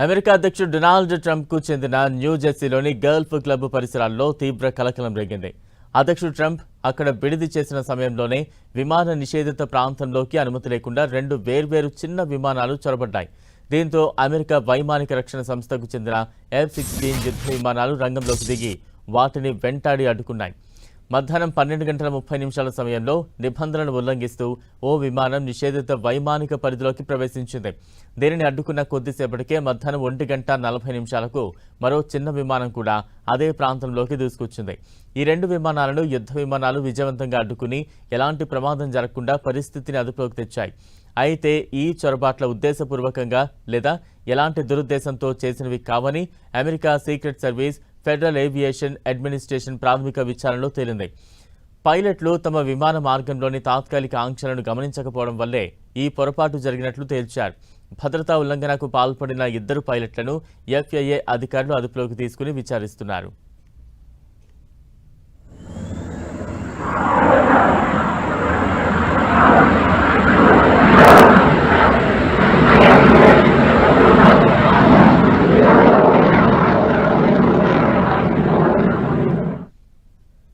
America అధ్యక్షుడు Donald ట్రంప్కు చెందిన న్యూజెర్సీలోని Gulf club పరిసరాల్లో తీవ్ర కలకలం రేగింది. అధ్యక్షుడు ట్రంప్ అక్కడ విడిది చేసిన సమయంలోనే విమాన నిషేధిత ప్రాంతంలోకి అనుమతి లేకుండా 2 వేర్వేరు చిన్న విమానాలు చొరబడ్డాయి. దీంతో అమెరికా వైమానిక రక్షణ సంస్థకు చెందిన F-16 యుద్ధ విమానాలు రంగంలోకి దిగి వాటిని వెంటాడి అడ్డుకున్నాయి. మధ్యాహ్నం 12:30 సమయంలో నిబంధనలను ఉల్లంఘిస్తూ ఓ విమానం నిషేధిత వైమానిక పరిధిలోకి ప్రవేశించింది. దీనిని అడ్డుకున్న కొద్దిసేపటికే మధ్యాహ్నం 1:40 మరో చిన్న విమానం కూడా అదే ప్రాంతంలోకి దూసుకొచ్చింది. ఈ 2 విమానాలను యుద్ధ విమానాలు విజయవంతంగా అడ్డుకుని ఎలాంటి ప్రమాదం జరగకుండా పరిస్థితిని అదుపులోకి తెచ్చాయి. అయితే ఈ చొరబాట్ల ఉద్దేశపూర్వకంగా లేదా ఎలాంటి దురుద్దేశంతో చేసినవి కావని America secret service federal aviation administration ప్రాథమిక విచారణలో తేలింది. పైలట్లు తమ విమాన మార్గంలోని తాత్కాలిక ఆంక్షలను గమనించకపోవడం వల్లే ఈ పొరపాటు జరిగినట్లు తేల్చారు. భద్రతా ఉల్లంఘనకు పాల్పడిన 2 పైలట్లను FAA అధికారులు అదుపులోకి తీసుకుని విచారిస్తున్నారు.